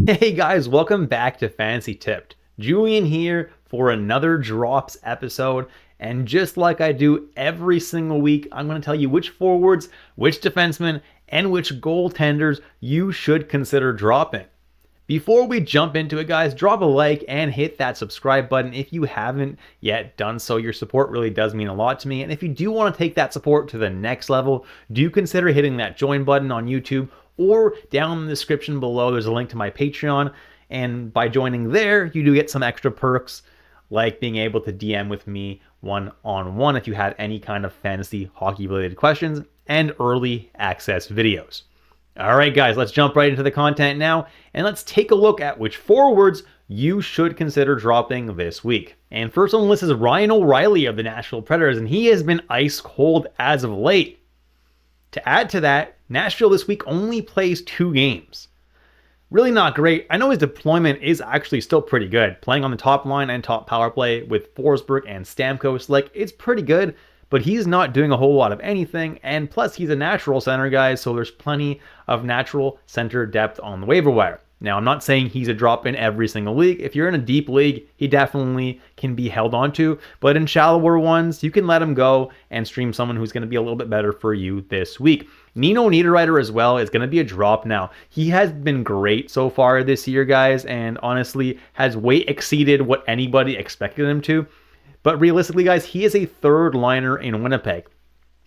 Hey guys, welcome back to Fantasy Tipped. Julian here for another Drops episode, and just like I do every single week, I'm going to tell you which forwards, which defensemen, and which goaltenders you should consider dropping. Before we jump into it, guys, drop a like and hit that subscribe button if you haven't yet done so. Your support really does mean a lot to me, and if you do want to take that support to the next level, do consider hitting that join button on YouTube, or down in the description below, there's a link to my Patreon, and by joining there, you do get some extra perks, like being able to DM with me one-on-one if you have any kind of fantasy hockey-related questions, and early access videos. All right, guys, let's jump right into the content now, and let's take a look at which forwards you should consider dropping this week. And first on the list is Ryan O'Reilly of the Nashville Predators, and he has been ice cold as of late. To add to that, Nashville this week only plays 2 games. Really not great. I know his deployment is actually still pretty good, playing on the top line and top power play with Forsberg and Stamkos. Like, it's pretty good, but he's not doing a whole lot of anything, and plus he's a natural center, guys, so there's plenty of natural center depth on the waiver wire. Now, I'm not saying he's a drop in every single league. If you're in a deep league, he definitely can be held onto, but in shallower ones, you can let him go and stream someone who's going to be a little bit better for you this week. Nino Niederreiter as well is going to be a drop now. He has been great so far this year, guys, and honestly has way exceeded what anybody expected him to. But realistically, guys, he is a third liner in Winnipeg.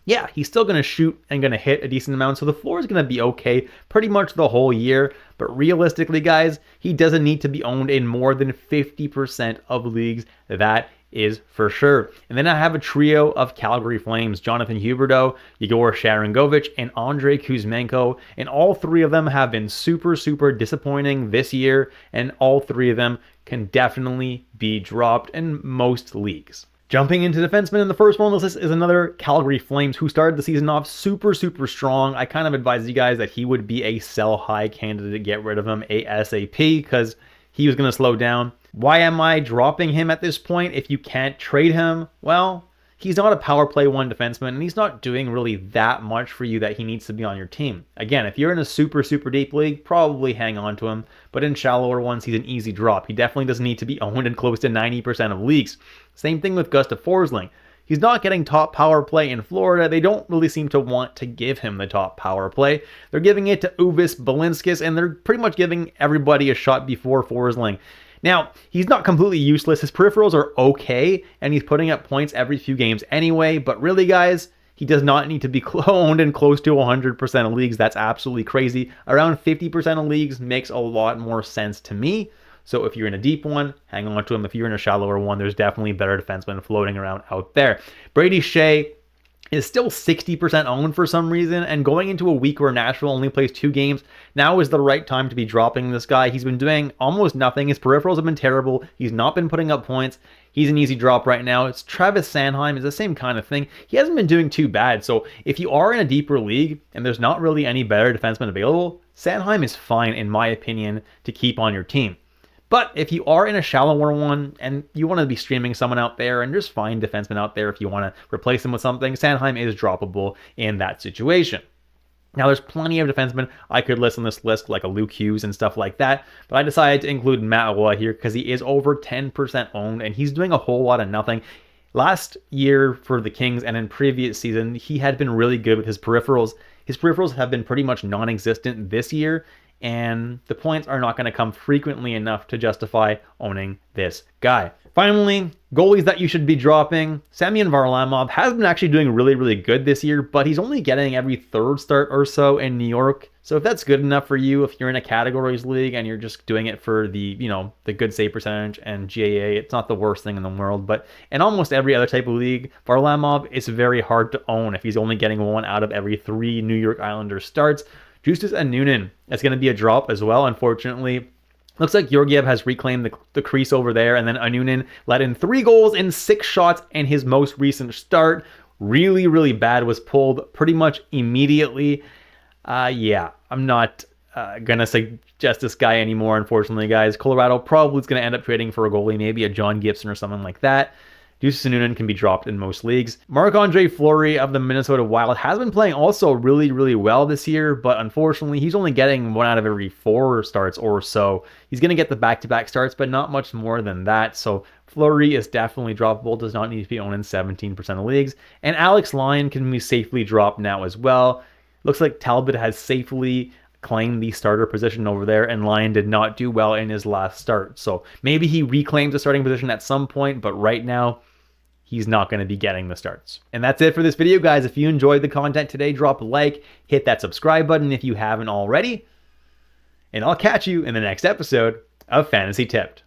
Yeah, he's still going to shoot and going to hit a decent amount, so the floor is going to be okay pretty much the whole year. But realistically, guys, he doesn't need to be owned in more than 50% of leagues. That is for sure. And then I have a trio of Calgary Flames: Jonathan Huberdeau, Igor Sharangovich, and Andrei Kuzmenko. And all 3 of them have been super disappointing this year, and all 3 of them can definitely be dropped in most leagues. Jumping into defensemen, and the first one on this list is another Calgary Flames who started the season off super strong. I kind of advised you guys that he would be a sell high candidate to get rid of him ASAP because he was going to slow down. Why am I dropping him at this point if you can't trade him? Well, he's not a power play 1 defenseman, and he's not doing really that much for you that he needs to be on your team. Again, if you're in a super deep league, probably hang on to him, but in shallower ones, he's an easy drop. He definitely doesn't need to be owned in close to 90% of leagues. Same thing with Gustav Forsling. He's not getting top power play in Florida. They don't really seem to want to give him the top power play. They're giving it to Uvis Balinskis, and they're pretty much giving everybody a shot before Forsling. Now, he's not completely useless. His peripherals are okay, and he's putting up points every few games anyway. But really, guys, he does not need to be owned in close to 100% of leagues. That's absolutely crazy. Around 50% of leagues makes a lot more sense to me. So if you're in a deep one, hang on to him. If you're in a shallower one, there's definitely better defensemen floating around out there. Brady Shea is still 60% owned for some reason, and going into a week where Nashville only plays 2 games, now is the right time to be dropping this guy. He's been doing almost nothing. His peripherals have been terrible. He's not been putting up points. He's an easy drop right now. It's Travis Sanheim is the same kind of thing. He hasn't been doing too bad. So if you are in a deeper league and there's not really any better defenseman available, Sanheim is fine, in my opinion, to keep on your team. But if you are in a shallower one and you want to be streaming someone out there, and just find defensemen out there if you want to replace them with something, Sanheim is droppable in that situation. Now, there's plenty of defensemen I could list on this list, like a Luke Hughes and stuff like that, but I decided to include Matt Waugh here because he is over 10% owned, and he's doing a whole lot of nothing. Last year for the Kings and in previous season, he had been really good with his peripherals. His peripherals have been pretty much non-existent this year, and the points are not going to come frequently enough to justify owning this guy. Finally, goalies that you should be dropping. Semyon Varlamov has been actually doing really good this year, but he's only getting every 3rd start or so in New York. So if that's good enough for you, if you're in a categories league and you're just doing it for the, the good save percentage and GAA, it's not the worst thing in the world. But in almost every other type of league, Varlamov is very hard to own if he's only getting 1 out of every 3 New York Islanders starts. Justus Anunin is going to be a drop as well, unfortunately. Looks like Georgiev has reclaimed the crease over there, and then Anunin let in 3 goals in 6 shots in his most recent start. Really bad. Was pulled pretty much immediately. Yeah, I'm not going to suggest this guy anymore, unfortunately, guys. Colorado probably is going to end up trading for a goalie, maybe a John Gibson or something like that. Deuce Noonan can be dropped in most leagues. Marc-Andre Fleury of the Minnesota Wild has been playing also really, really well this year, but unfortunately, he's only getting 1 out of every 4 starts or so. He's going to get the back-to-back starts, but not much more than that. So Fleury is definitely droppable, does not need to be owned in 17% of leagues. And Alex Lyon can be safely dropped now as well. Looks like Talbot has safely claimed the starter position over there, and Lyon did not do well in his last start. So maybe he reclaims the starting position at some point, but right now, he's not going to be getting the starts. And that's it for this video, guys. If you enjoyed the content today, drop a like, hit that subscribe button if you haven't already, and I'll catch you in the next episode of Fantasy Tipped.